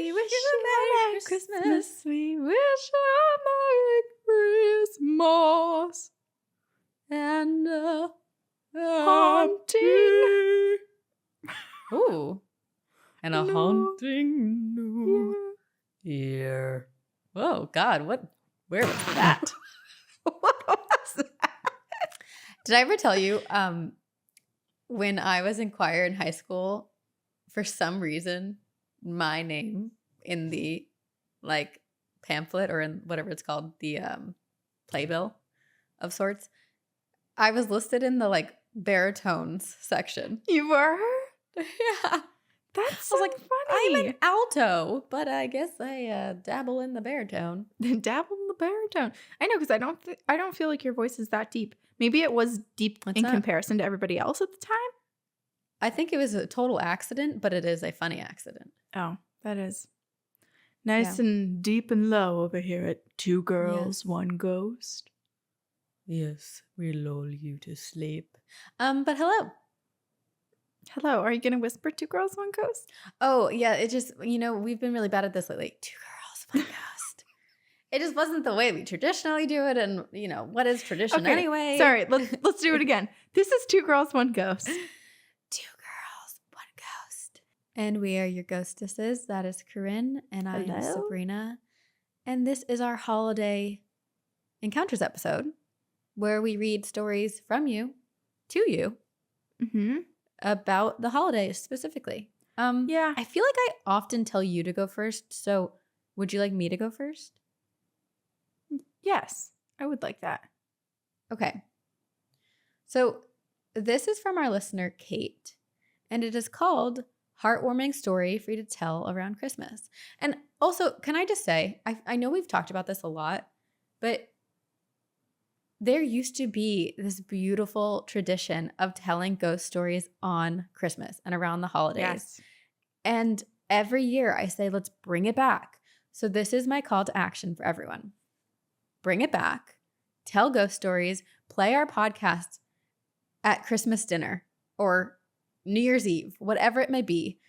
We wish you a Merry Christmas. We wish you a Merry Christmas. And Haunting. ooh. And a New haunting new year. Whoa, God, where was that? What was that? Did I ever tell you, when I was in choir in high school, for some reason, my name in the like pamphlet or in whatever it's called, the playbill of sorts, I was listed in the like baritones section. You were? Yeah. That's I was so like, funny. I'm an alto, but I guess I dabble in the baritone. Dabble in the baritone. I know, because I don't feel like your voice is that deep. Maybe it was deep It's in not. comparison to everybody else at the time. I think it was a total accident, but it is a funny accident. Oh, that is nice Yeah. and deep and low over here at Two Girls, Yes. One Ghost. Yes, we lull you to sleep. But hello. Hello, are you gonna whisper Two Girls, One Ghost? Oh, yeah, it just, we've been really bad at this lately. Two girls, one ghost. It just wasn't the way we traditionally do it, and, what is tradition anyway? Sorry, let's do it again. This is Two Girls, One Ghost. Two girls, one ghost. And we are your ghostesses. That is Corinne, and I am Hello. Sabrina. And this is our holiday encounters episode, where we read stories from you to you Mm-hmm. about the holidays specifically. Yeah. I feel like I often tell you to go first, so would you like me to go first? Yes, I would like that. Okay. So this is from our listener, Kate, and it is called Heartwarming Story for You to Tell Around Christmas. And also, can I just say, I know we've talked about this a lot, but there used to be this beautiful tradition of telling ghost stories on Christmas and around the holidays. Yes. And every year I say, let's bring it back. So this is my call to action for everyone. Bring it back, tell ghost stories, play our podcast at Christmas dinner or New Year's Eve, whatever it may be.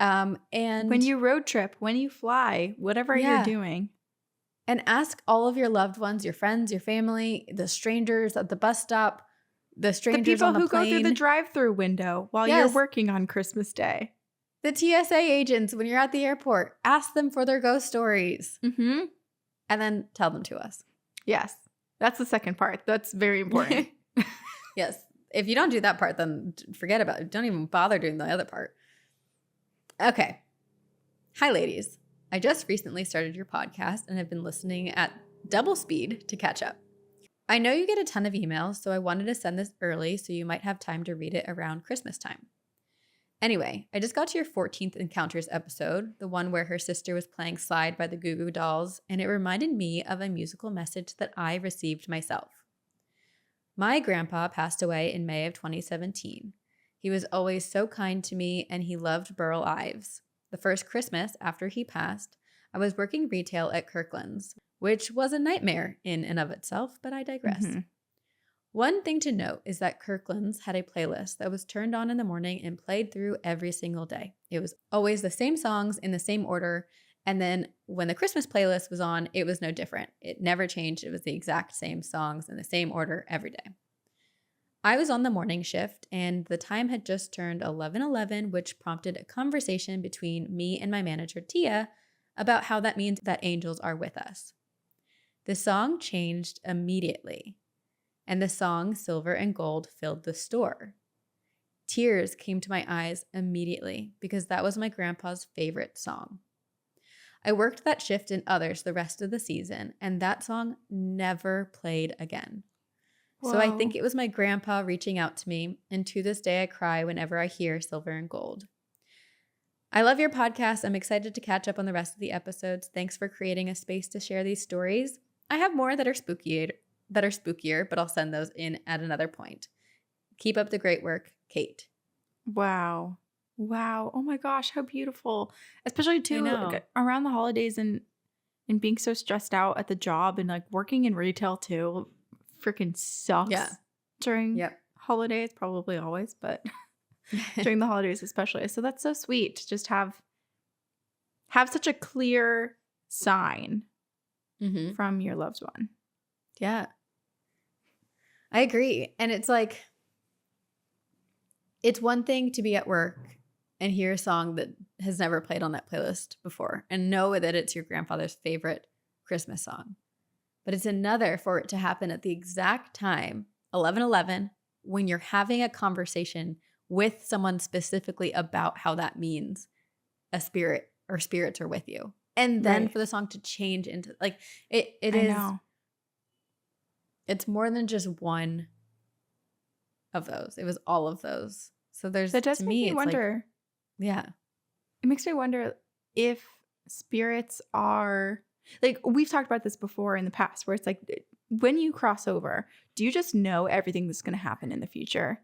And When you road trip, when you fly, whatever Yeah. you're doing. and ask all of your loved ones, your friends, your family, the strangers at the bus stop, the The strangers people on the who plane, go through the drive-through window while you're Yes. working on Christmas Day. the TSA agents when you're at the airport. Ask them for their ghost stories Mm-hmm. and then tell them to us. Yes. That's the second part. That's very important. Yes. If you don't do that part, then forget about it. Don't even bother doing the other part. Okay. Hi, ladies. I just recently started your podcast and have been listening at double speed to catch up. I know you get a ton of emails, so I wanted to send this early so you might have time to read it around Christmas time. Anyway, I just got to your 14th Encounters episode, the one where her sister was playing Slide by the Goo Goo Dolls, and it reminded me of a musical message that I received myself. My grandpa passed away in May of 2017. He was always so kind to me, and he loved Burl Ives. The first Christmas after he passed, I was working retail at Kirkland's, which was a nightmare in and of itself, but I digress. Mhm. One thing to note is that Kirkland's had a playlist that was turned on in the morning and played through every single day. It was always the same songs in the same order, and then when the Christmas playlist was on, it was no different. It never changed. It was the exact same songs in the same order every day. I was on the morning shift, and the time had just turned 11:11, which prompted a conversation between me and my manager, Tia, about how that means that angels are with us. The song changed immediately, and the song Silver and Gold filled the store. Tears came to my eyes immediately because that was my grandpa's favorite song. I worked that shift and others the rest of the season, and that song never played again. So I think Whoa. it was my grandpa reaching out to me, and to this day I cry whenever I hear Silver and Gold. I love your podcast. I'm excited to catch up on the rest of the episodes. Thanks for creating a space to share these stories. I have more that are spookier, but I'll send those in at another point. Keep up the great work, Kate. Wow. Wow. Oh my gosh, how beautiful. Especially too know. like, around the holidays and being so stressed out at the job and like working in retail too. Freaking sucks. Yeah. During Yep. holidays, probably always, but during the holidays especially. So that's so sweet to just have have such a clear sign Mm-hmm. from your loved one. Yeah. I agree. And it's like, it's one thing to be at work and hear a song that has never played on that playlist before and know that it's your grandfather's favorite Christmas song. But it's another for it to happen at the exact time, 11:11, when you're having a conversation with someone specifically about how that means a spirit or spirits are with you. And then Right. for the song to change into like it I is know. it's more than just one of those. It was all of those. So there's That does to make me me it's like wonder. yeah. It makes me wonder if spirits are like, we've talked about this before in the past, where it's like, when you cross over, do you just know everything that's going to happen in the future?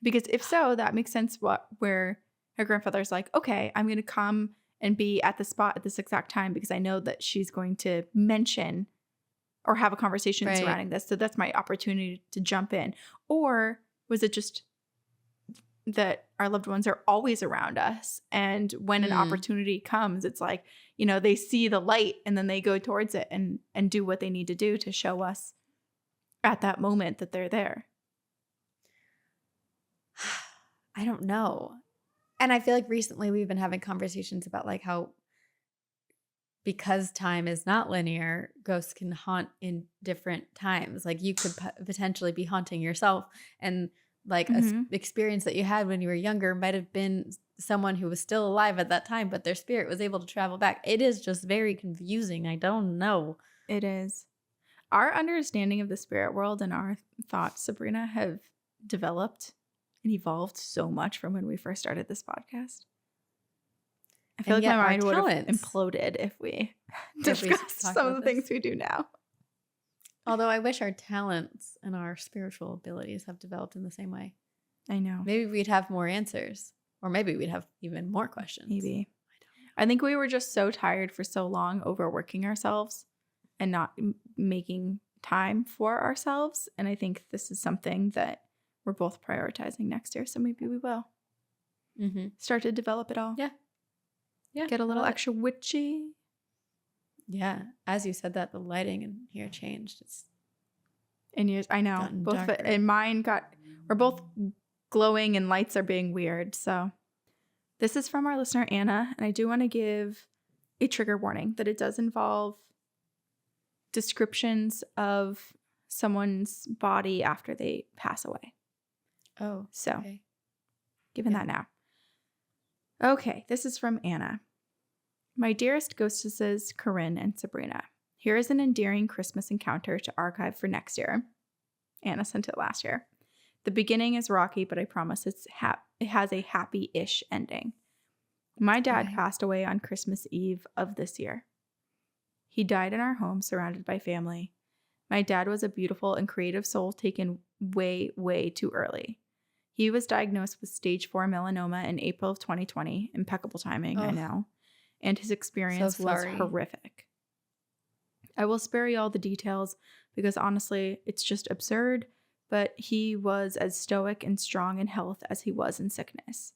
Because if so, that makes sense. Where her grandfather's like, okay, I'm going to come and be at the spot at this exact time because I know that she's going to mention or have a conversation Right. surrounding this. So that's my opportunity to jump in. Or was it just that our loved ones are always around us, and when an opportunity comes, it's like, they see the light and then they go towards it and do what they need to do to show us at that moment that they're there. I don't know. And I feel like recently we've been having conversations about like how because time is not linear, ghosts can haunt in different times. Like you could potentially be haunting yourself, and like Mhm. experience that you had when you were younger might have been someone who was still alive at that time, but their spirit was able to travel back. It is just very confusing. I don't know. It is. Our understanding of the spirit world and our thoughts, Sabrina, have developed and evolved so much from when we first started this podcast. I feel And like my yet our mind would have talents, imploded if we if we discussed talked some of about the this. things we do now. Although I wish our talents and our spiritual abilities have developed in the same way. I know. Maybe we'd have more answers, or maybe we'd have even more questions. Maybe. I think we were just so tired for so long, overworking ourselves and not making time for ourselves. And I think this is something that we're both prioritizing next year. So maybe we will Mm-hmm. start to develop it all. Yeah. Yeah. Get a I little love it. extra witchy. Yeah. As you said that, the lighting in here changed. It's And yours, I know. gotten Both of it, darker. and mine we're both glowing and lights are being weird. So this is from our listener, Anna. And I do want to give a trigger warning that it does involve descriptions of someone's body after they pass away. Oh, So, okay. given Yeah. that now. Okay, this is from Anna. My dearest ghostesses, Corinne and Sabrina, here is an endearing Christmas encounter to archive for next year. Anna sent it last year. The beginning is rocky, but I promise it has a happy-ish ending. My dad Okay. passed away on Christmas Eve of this year. He died in our home, surrounded by family. My dad was a beautiful and creative soul taken way, way too early. He was diagnosed with stage 4 melanoma in April of 2020. Impeccable timing, I Ugh. know. And his experience was sorry. horrific. I will spare you all the details because honestly, it's just absurd, but he was as stoic and strong in health as he was in sickness.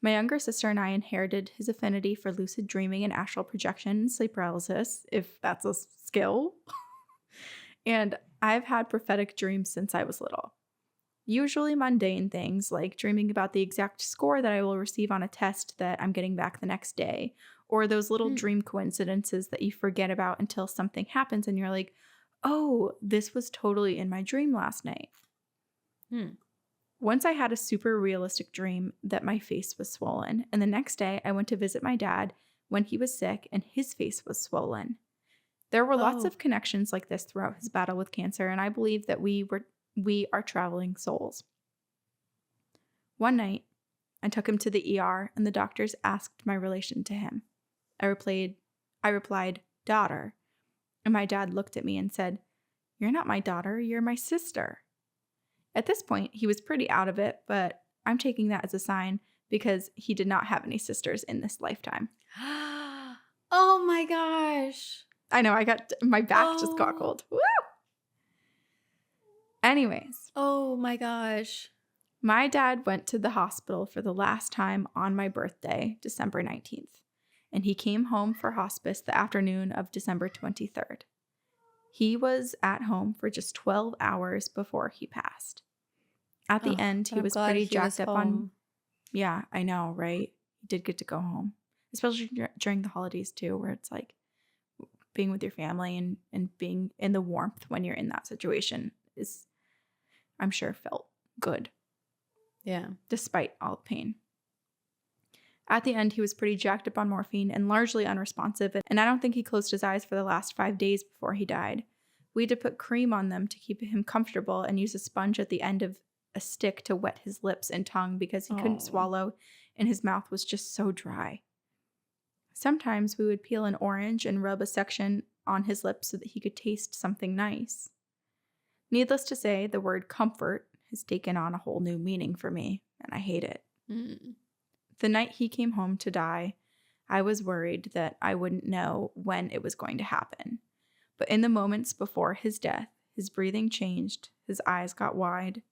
My younger sister and I inherited his affinity for lucid dreaming and astral projection and sleep paralysis, if that's a skill. And I've had prophetic dreams since I was little. Usually mundane things like dreaming about the exact score that I will receive on a test that I'm getting back the next day, or those little dream coincidences that you forget about until something happens and you're like, oh, this was totally in my dream last night. Once I had a super realistic dream that my face was swollen, and the next day I went to visit my dad when he was sick and his face was swollen. There were lots of connections like this throughout his battle with cancer, and I believe that we are traveling souls. One night, I took him to the ER and the doctors asked my relation to him. I replied, daughter. And my dad looked at me and said, you're not my daughter, you're my sister. At this point, he was pretty out of it, but I'm taking that as a sign because he did not have any sisters in this lifetime. Oh my gosh. I know, my back just got cold. Woo! Anyways. Oh my gosh. My dad went to the hospital for the last time on my birthday, December 19th. and he came home for hospice the afternoon of December 23rd. He was at home for just 12 hours before he passed. At the Oh, end, but he I'm was glad pretty he was jacked up on. home. Yeah, I know, right? He did get to go home, especially during the holidays too, where it's like being with your family and being in the warmth when you're in that situation is, I'm sure, felt good Yeah. despite all the pain. At the end, he was pretty jacked up on morphine and largely unresponsive, and I don't think he closed his eyes for the last 5 days before he died. We had to put cream on them to keep him comfortable and use a sponge at the end of a stick to wet his lips and tongue because he couldn't Oh. swallow and his mouth was just so dry. Sometimes we would peel an orange and rub a section on his lips so that he could taste something nice. Needless to say, the word comfort has taken on a whole new meaning for me, and I hate it. Mm. The night he came home to die, I was worried that I wouldn't know when it was going to happen. But in the moments before his death, his breathing changed, his eyes got wide.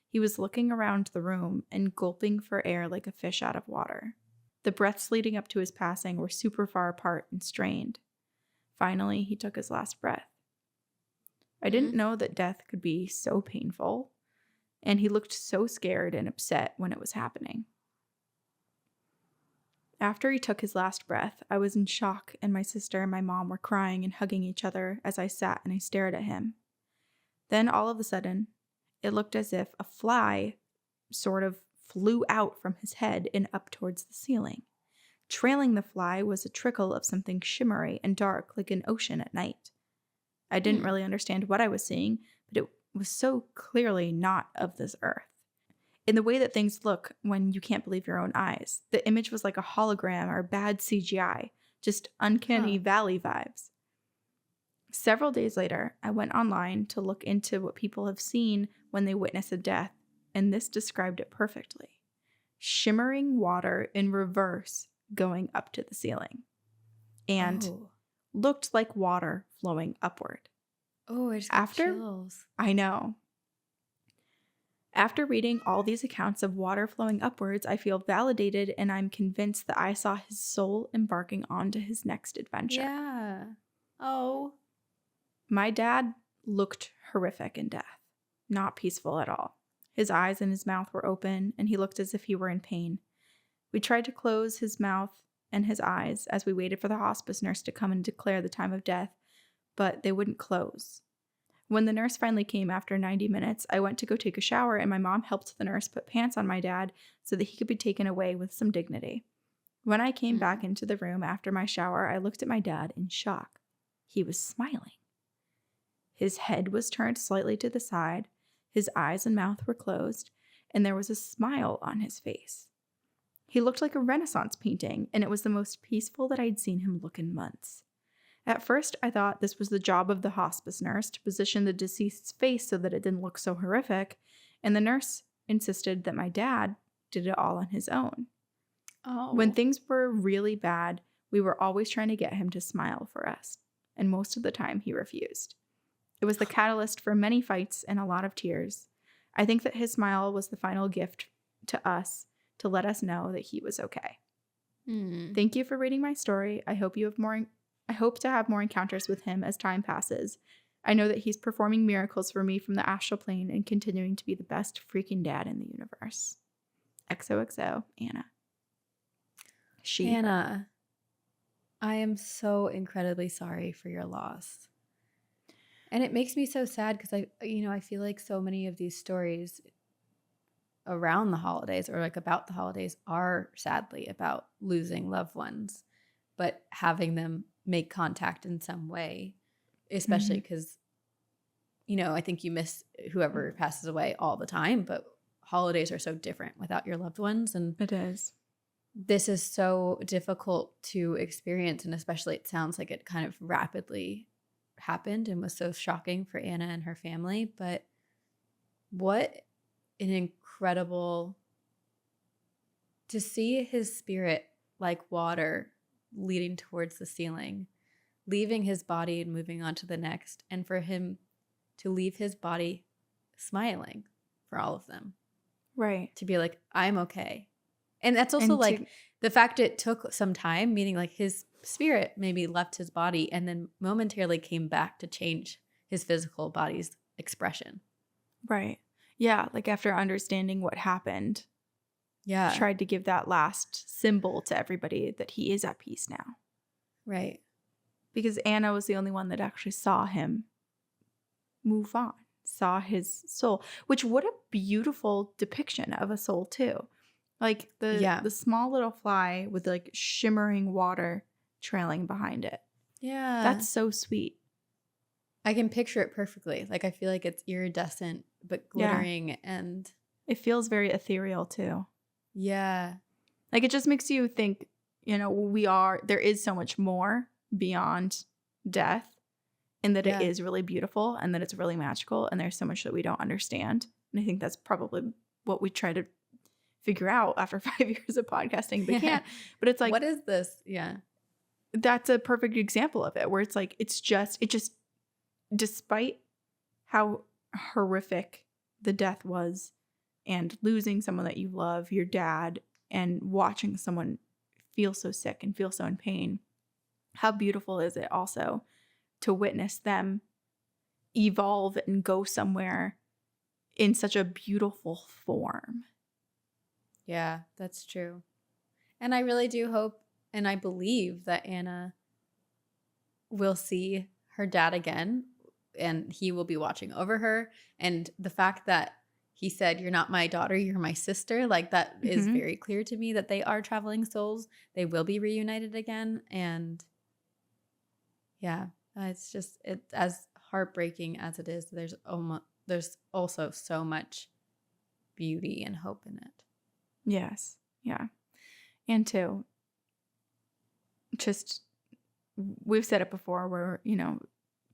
He was looking around the room and gulping for air like a fish out of water. The breaths leading up to his passing were super far apart and strained. Finally, he took his last breath. I didn't know that death could be so painful, and he looked so scared and upset when it was happening. After he took his last breath, I was in shock, and my sister and my mom were crying and hugging each other as I sat and I stared at him. Then all of a sudden, it looked as if a fly sort of flew out from his head and up towards the ceiling. Trailing the fly was a trickle of something shimmery and dark like an ocean at night. I didn't really understand what I was seeing, but it was so clearly not of this earth. In the way that things look when you can't believe your own eyes, the image was like a hologram or bad CGI, just uncanny valley vibes. Several days later, I went online to look into what people have seen when they witness a death, and this described it perfectly. Shimmering water in reverse going up to the ceiling. And looked like water flowing upward. Oh, I just got chills. I know. After reading all these accounts of water flowing upwards, I feel validated and I'm convinced that I saw his soul embarking onto his next adventure. Yeah. Oh. My dad looked horrific in death, not peaceful at all. His eyes and his mouth were open, and he looked as if he were in pain. We tried to close his mouth and his eyes as we waited for the hospice nurse to come and declare the time of death, but they wouldn't close. When the nurse finally came after 90 minutes, I went to go take a shower, and my mom helped the nurse put pants on my dad so that he could be taken away with some dignity. When I came back into the room after my shower, I looked at my dad in shock. He was smiling. His head was turned slightly to the side, his eyes and mouth were closed, and there was a smile on his face. He looked like a Renaissance painting, and it was the most peaceful that I'd seen him look in months. At first, I thought this was the job of the hospice nurse to position the deceased's face so that it didn't look so horrific, and the nurse insisted that my dad did it all on his own. Oh. When things were really bad, we were always trying to get him to smile for us, and most of the time he refused. It was the catalyst for many fights and a lot of tears. I think that his smile was the final gift to us to let us know that he was okay. Thank you for reading my story. I hope to have more encounters with him as time passes. I know that he's performing miracles for me from the astral plane and continuing to be the best freaking dad in the universe. XOXO, Anna. Anna, I am so incredibly sorry for your loss. And it makes me so sad because I feel like so many of these stories around the holidays or like about the holidays are sadly about losing loved ones, but having them make contact in some way, especially because, I think you miss whoever passes away all the time, but holidays are so different without your loved ones. And It is. This is so difficult to experience. And especially it sounds like it kind of rapidly happened and was so shocking for Anna and her family. But what an incredible to see his spirit like water leading towards the ceiling, leaving his body and moving on to the next, and for him to leave his body smiling for all of them. Right. To be like, I'm okay. And that's also And like the fact it took some time, meaning like his spirit maybe left his body and then momentarily came back to change his physical body's expression. right. Yeah, like after understanding what happened, Yeah. tried to give that last symbol to everybody that he is at peace now. Right. Because Anna was the only one that actually saw him move on, saw his soul, which what a beautiful depiction of a soul too. Like the small little fly with like shimmering water trailing behind it. Yeah. That's so sweet. I can picture it perfectly. Like I feel like it's iridescent but glittering and it feels very ethereal too. yeah. Like it just makes you think, there is so much more beyond death, and that it is really beautiful and that it's really magical, and there's so much that we don't understand. And I think that's probably what we try to figure out after 5 years of podcasting, but can't. But it's like, what is this? Yeah. That's a perfect example of it, where it's like, it just, despite how horrific the death was and losing someone that you love, your dad, and watching someone feel so sick and feel so in pain, how beautiful is it also to witness them evolve and go somewhere in such a beautiful form. Yeah, that's true. And I really do hope and I believe that Anna will see her dad again and he will be watching over her. And the fact that he said, "You're not my daughter, you're my sister," like that is very clear to me that they are traveling souls. They will be reunited again. And yeah, it's as heartbreaking as it is. There's also so much beauty and hope in it. Yes. Yeah. And two, just, we've said it before where,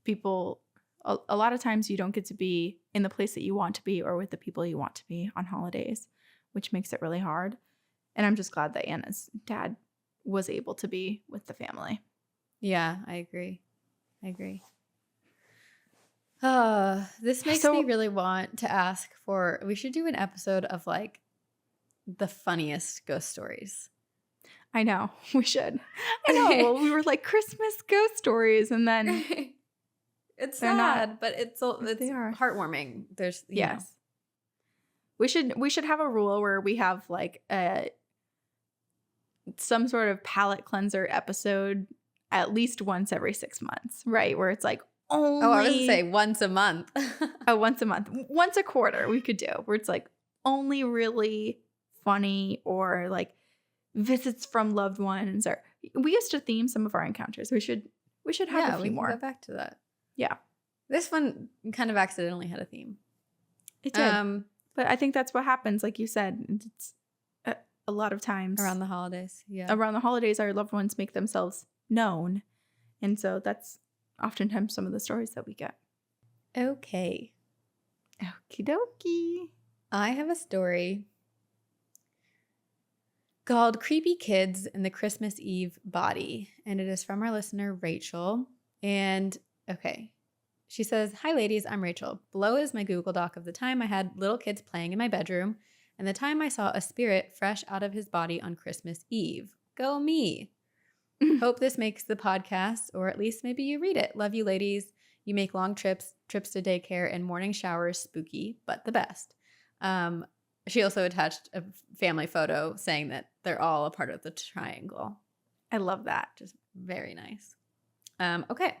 people, a lot of times you don't get to be in the place that you want to be or with the people you want to be on holidays, which makes it really hard. And I'm just glad that Anna's dad was able to be with the family. Yeah, I agree. This makes me really want to ask we should do an episode of like the funniest ghost stories. I know, we should. I know. Well, we were like Christmas ghost stories, and then it's sad, but it's heartwarming. There's yes. We should have a rule where we have like some sort of palate cleanser episode at least once every 6 months, right? Where it's like only. Oh, I was gonna say once a month. Once a month, once a quarter we could do, where it's like only really funny or like visits from loved ones. Or we used to theme some of our encounters. We should have a few more. Go back to that. Yeah, this one kind of accidentally had a theme. It did, but I think that's what happens. Like you said, it's a lot of times around the holidays. Yeah, around the holidays, our loved ones make themselves known, and so that's oftentimes some of the stories that we get. Okay. Okie dokie. I have a story called Creepy Kids in the Christmas Eve Body, and it is from our listener, Rachel. And okay, she says, "Hi ladies, I'm Rachel. Below is my Google Doc of the time I had little kids playing in my bedroom and the time I saw a spirit fresh out of his body on Christmas Eve. Go me. Hope this makes the podcast, or at least maybe you read it. Love you ladies. You make long trips to daycare, and morning showers spooky, but the best." She also attached a family photo saying that they're all a part of the triangle. I love that. Just very nice. Okay.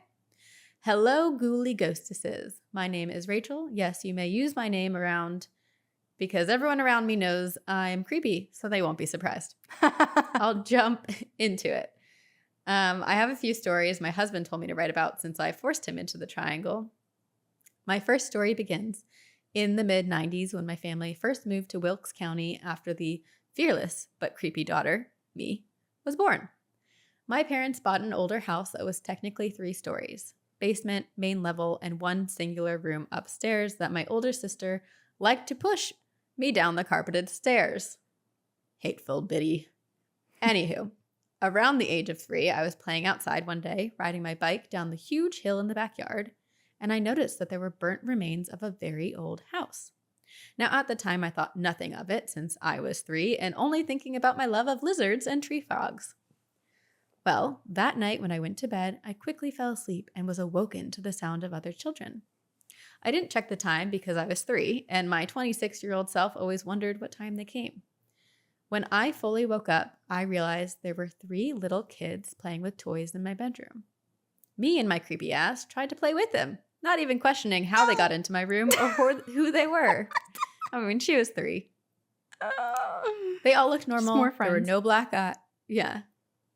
Hello, ghouly ghostesses. My name is Rachel. Yes, you may use my name around because everyone around me knows I'm creepy, so they won't be surprised. I'll jump into it. I have a few stories my husband told me to write about since I forced him into the triangle. My first story begins in the mid-90s when my family first moved to Wilkes County after the fearless but creepy daughter, me, was born. My parents bought an older house that was technically 3 stories, basement, main level, and one singular room upstairs that my older sister liked to push me down the carpeted stairs. Hateful biddy. Anywho, around the age of 3, I was playing outside one day, riding my bike down the huge hill in the backyard, and I noticed that there were burnt remains of a very old house. Now, at the time, I thought nothing of it since I was 3 and only thinking about my love of lizards and tree frogs. Well, that night when I went to bed, I quickly fell asleep and was awoken to the sound of other children. I didn't check the time because I was 3, and my 26-year-old self always wondered what time they came. When I fully woke up, I realized there were 3 little kids playing with toys in my bedroom. Me and my creepy ass tried to play with them, not even questioning how they got into my room or who they were. I mean, she was 3. They all looked normal. More There were friends. no black eyes. Yeah.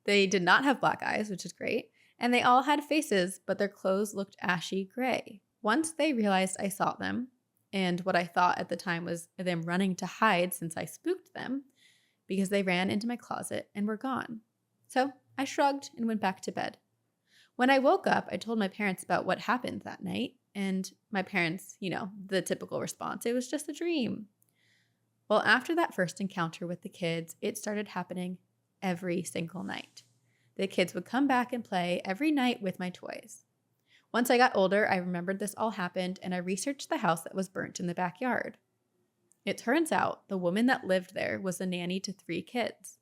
They did not have black eyes, which is great. And they all had faces, but their clothes looked ashy gray. Once they realized I saw them, and what I thought at the time was them running to hide since I spooked them, because they ran into my closet and were gone. So I shrugged and went back to bed. When I woke up, I told my parents about what happened that night, and my parents, the typical response, it was just a dream. Well, after that first encounter with the kids, it started happening every single night. The kids would come back and play every night with my toys. Once I got older, I remembered this all happened, and I researched the house that was burnt in the backyard. It turns out the woman that lived there was a nanny to 3 kids,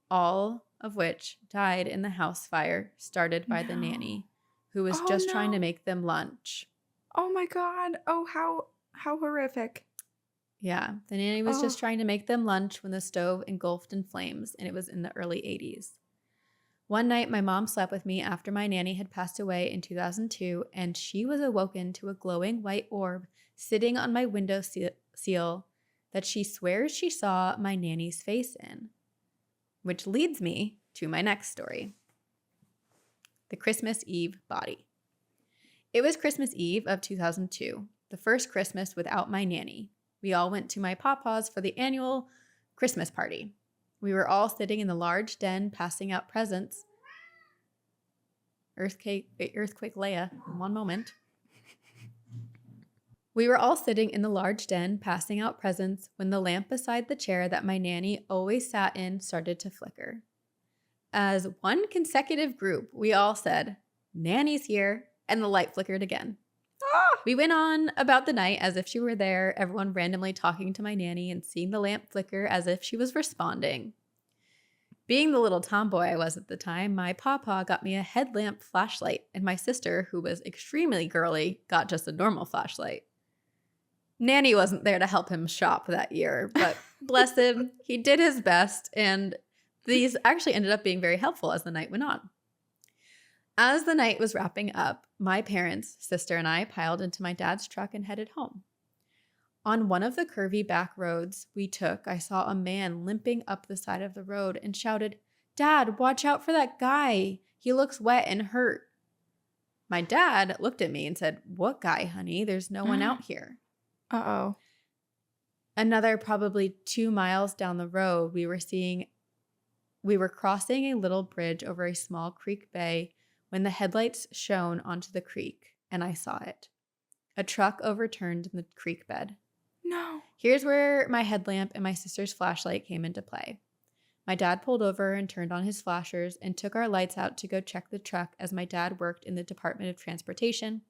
all of which died in the house fire started by the nanny, who was just trying to make them lunch. Oh my God. Oh, how horrific. Yeah, the nanny was just trying to make them lunch when the stove engulfed in flames, and it was in the early 80s. One night, my mom slept with me after my nanny had passed away in 2002, and she was awoken to a glowing white orb sitting on my window sill that she swears she saw my nanny's face in. Which leads me to my next story. The Christmas Eve body. It was Christmas Eve of 2002, the first Christmas without my nanny. We all went to my pawpaw's for the annual Christmas party. We were all sitting in the large den passing out presents. Earthquake Leia, one moment. We were all sitting in the large den passing out presents when the lamp beside the chair that my nanny always sat in started to flicker. As one consecutive group, we all said, "Nanny's here," and the light flickered again. We went on about the night as if she were there, everyone randomly talking to my nanny and seeing the lamp flicker as if she was responding. Being the little tomboy I was at the time, my pawpaw got me a headlamp flashlight, and my sister, who was extremely girly, got just a normal flashlight. Nanny wasn't there to help him shop that year, but bless him, he did his best, and these actually ended up being very helpful as the night went on. As the night was wrapping up, my parents, sister, and I piled into my dad's truck and headed home. On one of the curvy back roads we took, I saw a man limping up the side of the road and shouted, "Dad, watch out for that guy. He looks wet and hurt." My dad looked at me and said, "What guy, honey? There's no one out here." Uh-oh. Another probably 2 miles down the road, we were crossing a little bridge over a small creek bay when the headlights shone onto the creek, and I saw it. A truck overturned in the creek bed. No. Here's where my headlamp and my sister's flashlight came into play. My dad pulled over and turned on his flashers and took our lights out to go check the truck as my dad worked in the Department of Transportation.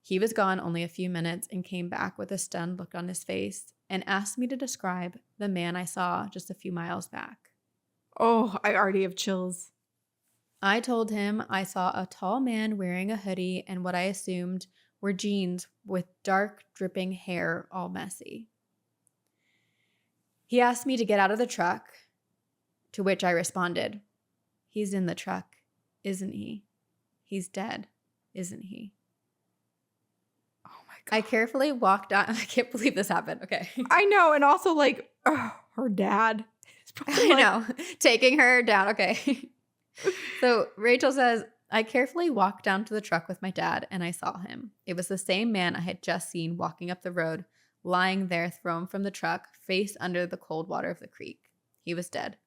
He was gone only a few minutes and came back with a stunned look on his face and asked me to describe the man I saw just a few miles back. Oh, I already have chills. I told him I saw a tall man wearing a hoodie and what I assumed were jeans with dark, dripping hair, all messy. He asked me to get out of the truck, to which I responded, "He's in the truck, isn't he? He's dead, isn't he?" Oh my God. I carefully walked out. I can't believe this happened. Okay. I know. And also her dad. I know. Taking her down. Okay. So Rachel says, I carefully walked down to the truck with my dad and I saw him. It was the same man I had just seen walking up the road, lying there thrown from the truck, face under the cold water of the creek. He was dead.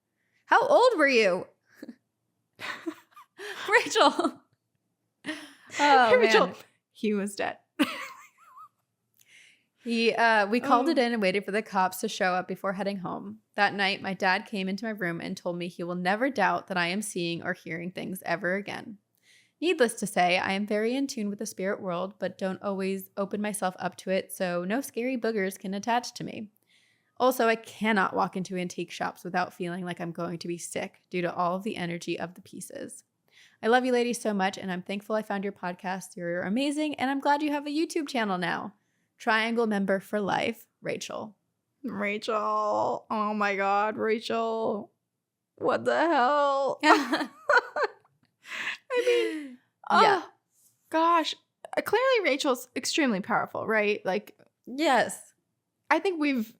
How old were you? Rachel. Oh, Rachel. man. He was dead. We called it in and waited for the cops to show up before heading home. That night, my dad came into my room and told me he will never doubt that I am seeing or hearing things ever again. Needless to say, I am very in tune with the spirit world, but don't always open myself up to it, so no scary boogers can attach to me. Also, I cannot walk into antique shops without feeling like I'm going to be sick due to all of the energy of the pieces. I love you ladies so much, and I'm thankful I found your podcast. You're amazing, and I'm glad you have a YouTube channel now. Triangle member for life, Rachel. Rachel. Oh my God, Rachel. What the hell? Yeah. I mean, oh gosh. Clearly Rachel's extremely powerful, right? Like, Yes, I think we've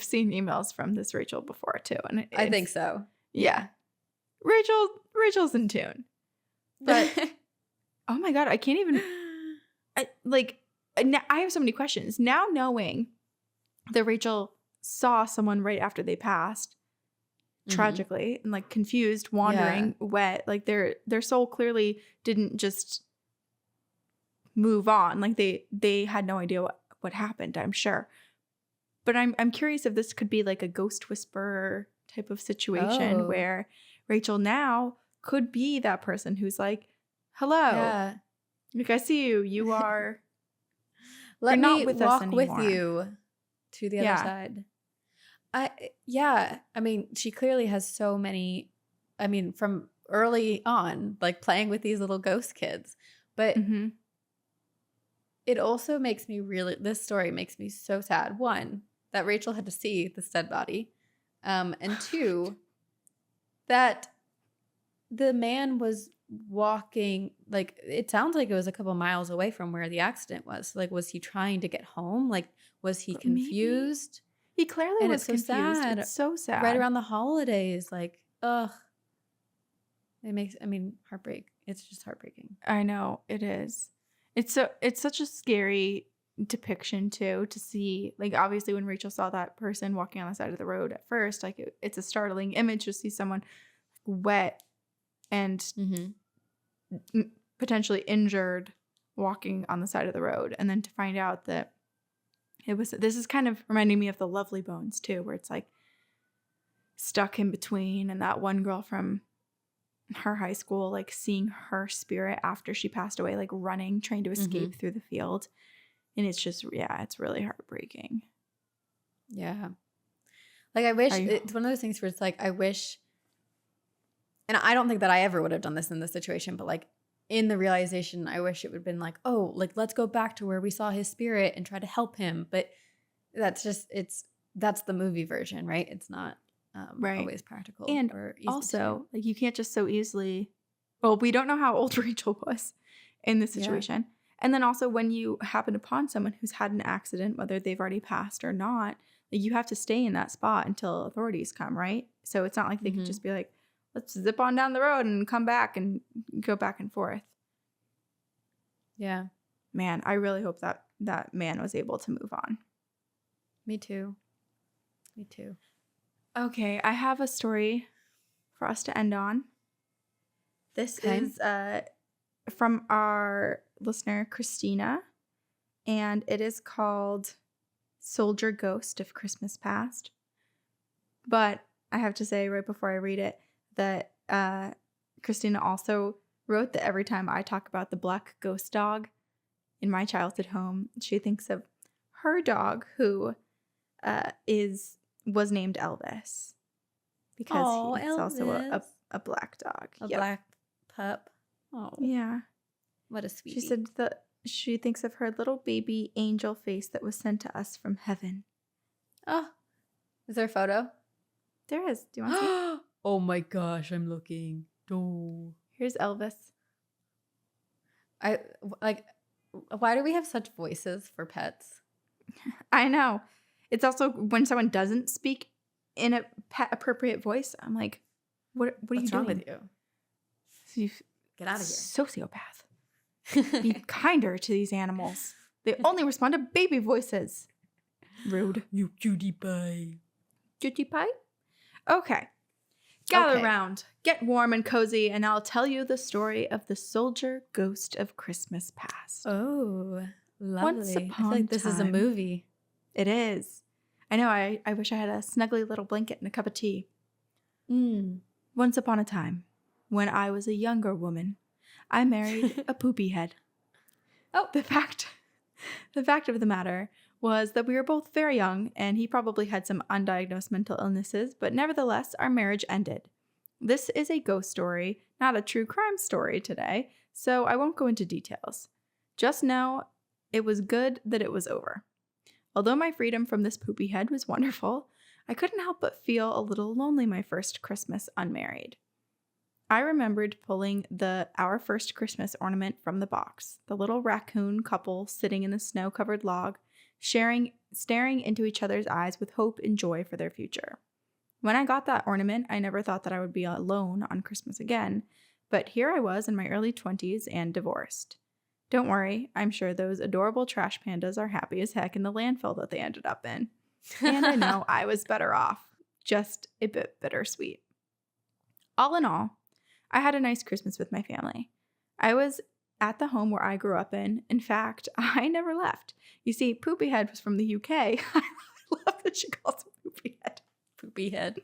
seen emails from this Rachel before too, and I think so. Yeah. Rachel's in tune. But oh my God, I can't even I have so many questions. Now knowing that Rachel saw someone right after they passed, tragically, and like confused, wandering, wet, like their soul clearly didn't just move on. Like they had no idea what happened, I'm sure. But I'm curious if this could be like a ghost whisperer type of situation where Rachel now could be that person who's like, hello, like I see you. You are Let you're me not with us walk with anymore. you to the other side. I mean, she clearly has so many, I mean, from early on, like playing with these little ghost kids. But it also makes me this story makes me so sad. One, that Rachel had to see this dead body. And two, that the man was walking, like, it sounds like it was a couple miles away from where the accident was. Like, was he trying to get home? Like, was he confused? Maybe. He clearly and was it's so confused. sad. It's so sad. Right around the holidays, like, ugh. Heartbreak. It's just heartbreaking. I know, it is. It's such a scary depiction too, to see, like, obviously when Rachel saw that person walking on the side of the road at first, like it's a startling image to see someone wet and potentially injured walking on the side of the road, and then to find out that this is kind of reminding me of the Lovely Bones too, where it's like stuck in between, and that one girl from her high school, like seeing her spirit after she passed away, like running, trying to escape through the field. And it's just, it's really heartbreaking. Yeah. Like, I wish, it's one of those things where it's like, I wish, and I don't think that I ever would have done this in this situation, but like in the realization, I wish it would have been like, oh, like, let's go back to where we saw his spirit and try to help him. But that's just, that's the movie version, right? It's not always practical. And or easy also, like, you can't just so easily, well, we don't know how old Rachel was in this situation. And then also, when you happen upon someone who's had an accident, whether they've already passed or not, like, you have to stay in that spot until authorities come, right? So it's not like they can just be like, let's zip on down the road and come back and go back and forth. Yeah. Man, I really hope that man was able to move on. Me too. Okay, I have a story for us to end on. This is from our listener, Christina, and it is called Soldier Ghost of Christmas Past. But I have to say right before I read it that Christina also wrote that every time I talk about the black ghost dog in my childhood home, she thinks of her dog, who was named Elvis, because he's also a black dog. A black pup. Oh, yeah. What a sweetie. She said that she thinks of her little baby angel face that was sent to us from heaven. Oh, is there a photo? There is. Do you want to see it? Oh my gosh, I'm looking. Oh. Here's Elvis. Why do we have such voices for pets? I know. It's also when someone doesn't speak in a pet appropriate voice, I'm like, what are you doing? What's wrong with you? Get out of here. Sociopath. Be kinder to these animals. They only respond to baby voices. Rude. You cutie pie. Cutie pie? Okay. Gather round, get warm and cozy, and I'll tell you the story of the soldier ghost of Christmas past. Oh, lovely. Once I feel upon like this is a time- movie. It is. I know, I wish I had a snuggly little blanket and a cup of tea. Once upon a time, when I was a younger woman, I married a poopy head. Oh. The fact of the matter was that we were both very young, and he probably had some undiagnosed mental illnesses, but nevertheless, our marriage ended. This is a ghost story, not a true crime story today, so I won't go into details. Just know it was good that it was over. Although my freedom from this poopy head was wonderful, I couldn't help but feel a little lonely my first Christmas unmarried. I remembered pulling our first Christmas ornament from the box, the little raccoon couple sitting in the snow-covered log, staring into each other's eyes with hope and joy for their future. When I got that ornament, I never thought that I would be alone on Christmas again, but here I was in my early 20s and divorced. Don't worry, I'm sure those adorable trash pandas are happy as heck in the landfill that they ended up in. And I know I was better off, just a bit bittersweet. All in all, I had a nice Christmas with my family. I was at the home where I grew up in. In fact, I never left. You see, Poopy Head was from the UK. I love that she calls him Poopy Head. Poopy Head.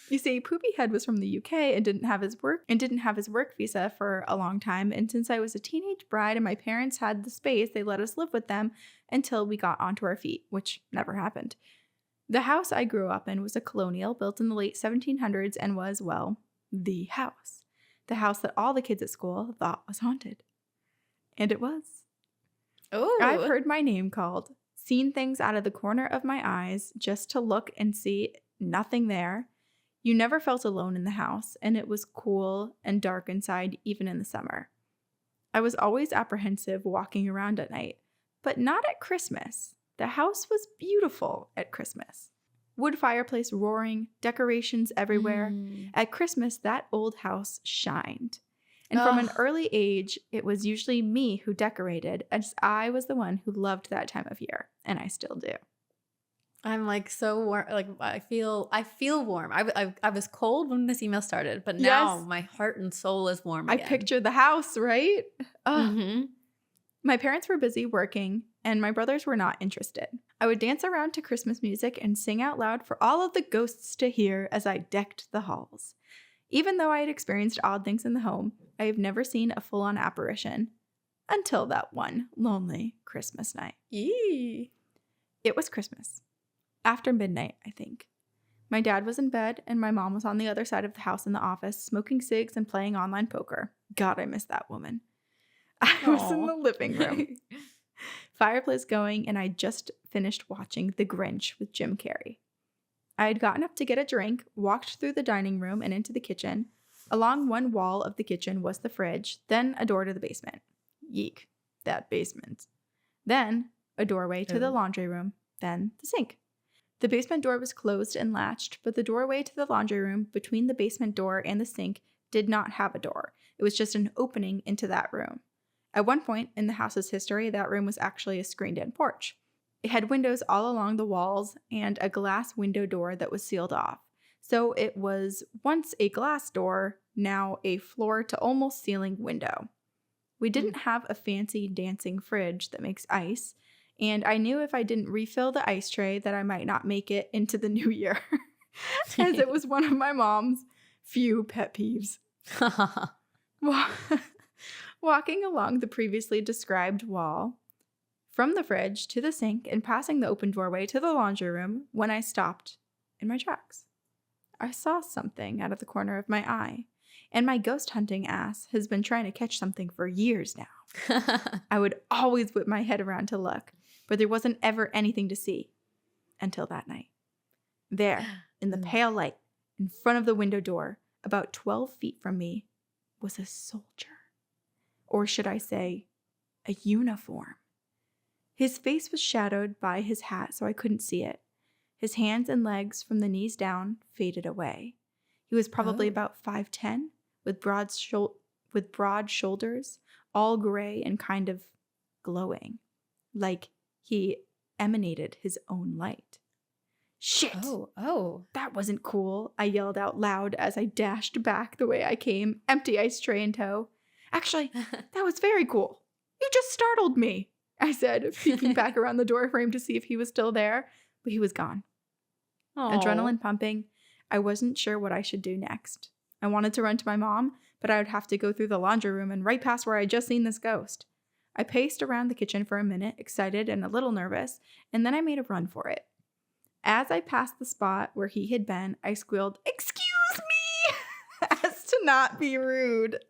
You see, Poopy Head was from the UK and didn't have his work visa for a long time. And since I was a teenage bride and my parents had the space, they let us live with them until we got onto our feet, which never happened. The house I grew up in was a colonial built in the late 1700s and was, well, the house. The house that all the kids at school thought was haunted. And it was. Oh. I've heard my name called, seen things out of the corner of my eyes just to look and see nothing there. You never felt alone in the house, and it was cool and dark inside even in the summer. I was always apprehensive walking around at night, but not at Christmas. The house was beautiful at Christmas. Wood fireplace roaring, decorations everywhere. At Christmas, that old house shined. And from an early age, it was usually me who decorated, as I was the one who loved that time of year, and I still do. I'm like so warm. Like I feel warm. I was cold when this email started, but now Yes. my heart and soul is warm I again. picture the house, right? Mm-hmm. My parents were busy working, and my brothers were not interested. I would dance around to Christmas music and sing out loud for all of the ghosts to hear as I decked the halls. Even though I had experienced odd things in the home, I have never seen a full-on apparition until that one lonely Christmas night. Yee. It was Christmas. After midnight, I think. My dad was in bed, and my mom was on the other side of the house in the office, smoking cigs and playing online poker. God, I miss that woman. I was in the living room. Fireplace going, and I just finished watching The Grinch with Jim Carrey. I had gotten up to get a drink, walked through the dining room and into the kitchen. Along one wall of the kitchen was the fridge, then a door to the basement. Yeek, that basement. Then a doorway to the laundry room, then the sink. The basement door was closed and latched, but the doorway to the laundry room between the basement door and the sink did not have a door. It was just an opening into that room. At one point in the house's history, that room was actually a screened-in porch. It had windows all along the walls and a glass window door that was sealed off. So it was once a glass door, now a floor-to-almost-ceiling window. We didn't have a fancy dancing fridge that makes ice, and I knew if I didn't refill the ice tray that I might not make it into the new year, as it was one of my mom's few pet peeves. Walking along the previously described wall, from the fridge to the sink and passing the open doorway to the laundry room, when I stopped in my tracks. I saw something out of the corner of my eye, and my ghost hunting ass has been trying to catch something for years now. I would always whip my head around to look, but there wasn't ever anything to see until that night. There, in the pale light, in front of the window door, about 12 feet from me, was a soldier. Or should I say, a uniform. His face was shadowed by his hat so I couldn't see it. His hands and legs from the knees down faded away. He was probably about 5'10", with broad shoulders, all gray and kind of glowing, like he emanated his own light. Shit! Oh. That wasn't cool, I yelled out loud as I dashed back the way I came, empty ice tray in tow. Actually, that was very cool. You just startled me, I said, peeking back around the doorframe to see if he was still there, but he was gone. Adrenaline pumping, I wasn't sure what I should do next. I wanted to run to my mom, but I would have to go through the laundry room and right past where I just seen this ghost. I paced around the kitchen for a minute, excited and a little nervous, and then I made a run for it. As I passed the spot where he had been, I squealed, "Excuse me," as to not be rude,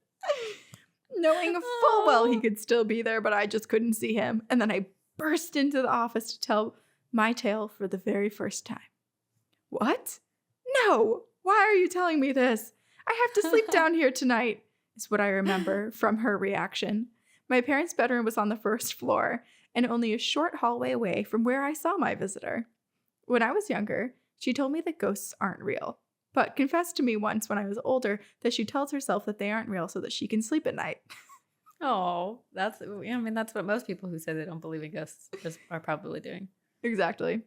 knowing full well he could still be there, but I just couldn't see him. And then I burst into the office to tell my tale for the very first time. "What? No! Why are you telling me this? I have to sleep down here tonight," is what I remember from her reaction. My parents' bedroom was on the first floor and only a short hallway away from where I saw my visitor. When I was younger, she told me that ghosts aren't real, but confessed to me once when I was older that she tells herself that they aren't real so that she can sleep at night. Oh, that's what most people who say they don't believe in ghosts are probably doing. Exactly.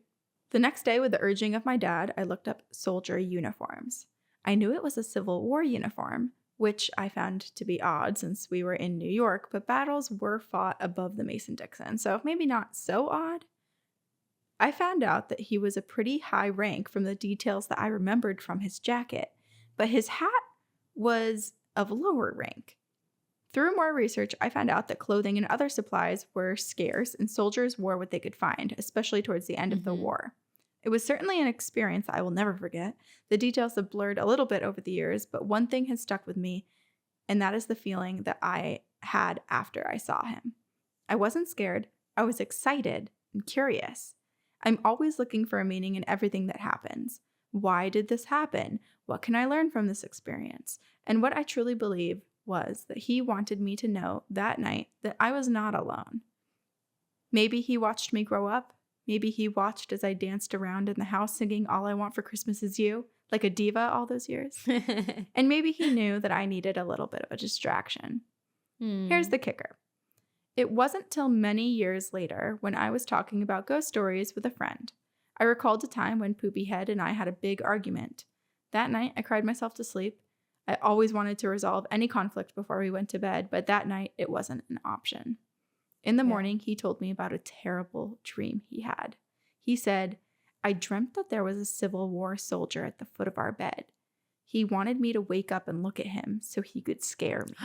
The next day, with the urging of my dad, I looked up soldier uniforms. I knew it was a Civil War uniform, which I found to be odd since we were in New York, but battles were fought above the Mason-Dixon, so maybe not so odd. I found out that he was a pretty high rank from the details that I remembered from his jacket, but his hat was of lower rank. Through more research, I found out that clothing and other supplies were scarce and soldiers wore what they could find, especially towards the end of the war. It was certainly an experience I will never forget. The details have blurred a little bit over the years, but one thing has stuck with me, and that is the feeling that I had after I saw him. I wasn't scared. I was excited and curious. I'm always looking for a meaning in everything that happens. Why did this happen? What can I learn from this experience? And what I truly believe was that he wanted me to know that night that I was not alone. Maybe he watched me grow up. Maybe he watched as I danced around in the house singing "All I Want for Christmas Is You" like a diva all those years. And maybe he knew that I needed a little bit of a distraction. Here's the kicker. It wasn't till many years later when I was talking about ghost stories with a friend. I recalled a time when Poopyhead and I had a big argument. That night, I cried myself to sleep. I always wanted to resolve any conflict before we went to bed, but that night it wasn't an option. In the morning, he told me about a terrible dream he had. He said, "I dreamt that there was a Civil War soldier at the foot of our bed. He wanted me to wake up and look at him so he could scare me."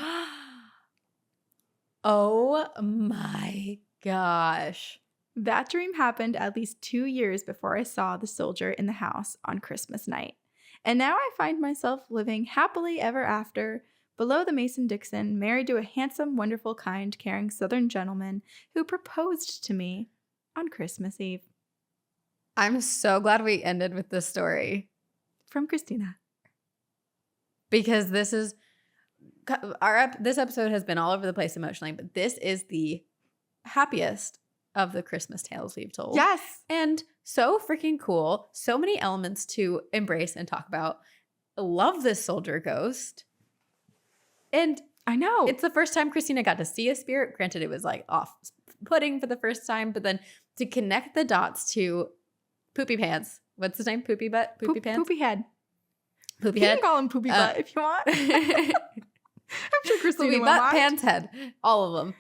Oh my gosh. That dream happened at least 2 years before I saw the soldier in the house on Christmas night. And now I find myself living happily ever after, below the Mason-Dixon, married to a handsome, wonderful, kind, caring Southern gentleman who proposed to me on Christmas Eve. I'm so glad we ended with this story. From Christina. Because this episode has been all over the place emotionally, but this is the happiest of the Christmas tales we've told. Yes. And so freaking cool. So many elements to embrace and talk about. I love this soldier ghost. And I know. it's the first time Christina got to see a spirit. Granted, it was like off-putting for the first time, but then to connect the dots to Poopy Pants. What's his name? Poopy Butt? Poopy Pants? Poopy Head. Poopy You Head? can call him Poopy Butt if you want. I'm sure Christina Poopy will Butt, mind. Pants Head. All of them.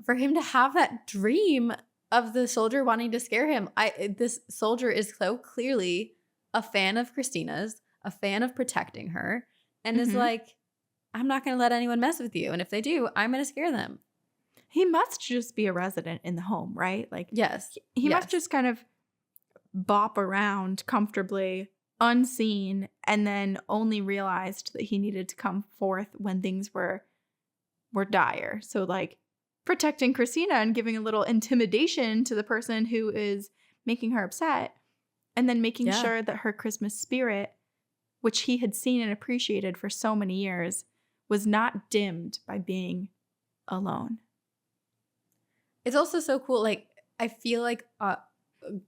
For him to have that dream of the soldier wanting to scare him. This soldier is so clearly a fan of Christina's, a fan of protecting her, and is like, I'm not going to let anyone mess with you. And if they do, I'm going to scare them. He must just be a resident in the home, right? Like, Yes. he must just kind of bop around comfortably, unseen, and then only realized that he needed to come forth when things were dire. So, like, protecting Christina and giving a little intimidation to the person who is making her upset, and then making sure that her Christmas spirit, which he had seen and appreciated for so many years, was not dimmed by being alone. It's also so cool. Like, I feel like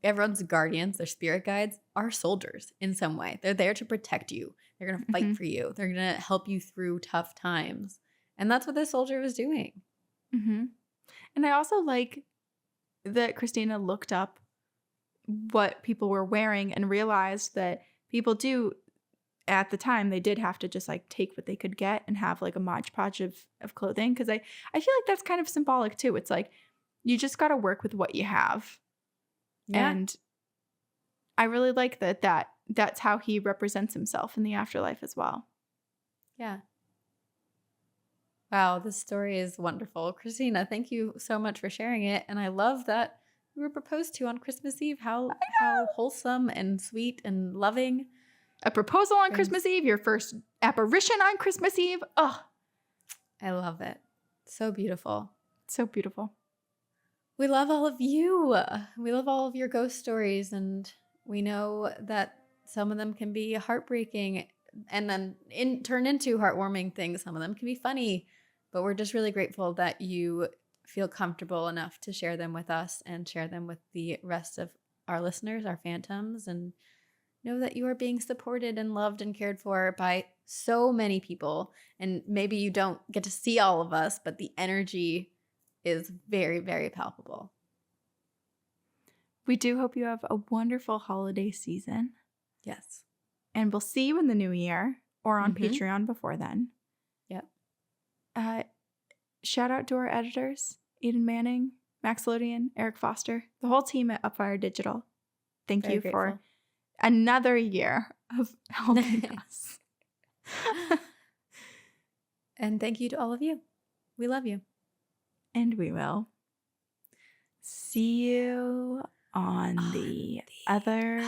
everyone's guardians, their spirit guides, are soldiers in some way. They're there to protect you. They're going to fight for you. They're going to help you through tough times. And that's what this soldier was doing. And I also like that Christina looked up what people were wearing and realized that people do, at the time, they did have to just like take what they could get and have like a Mod Podge of clothing. Because I feel like that's kind of symbolic too. It's like you just got to work with what you have. Yeah. And I really like that's how he represents himself in the afterlife as well. Yeah. Wow, this story is wonderful. Christina, thank you so much for sharing it. And I love that we were proposed to on Christmas Eve. How wholesome and sweet and loving. A proposal on Brings- Christmas Eve, your first apparition on Christmas Eve. Oh, I love it. So beautiful. so beautiful. We love all of you. We love all of your ghost stories, and we know that some of them can be heartbreaking and then turn into heartwarming things. Some of them can be funny, but we're just really grateful that you feel comfortable enough to share them with us and share them with the rest of our listeners, our phantoms, and know that you are being supported and loved and cared for by so many people. And maybe you don't get to see all of us, but the energy is very, very palpable. We do hope you have a wonderful holiday season. Yes. And we'll see you in the new year or on Mhm. Patreon before then. Yep. Shout out to our editors, Eden Manning, Max Lodian, Eric Foster, the whole team at Upfire Digital. Thank Very you for grateful. another year of helping us. And thank you to all of you. We love you. And we will see you on the other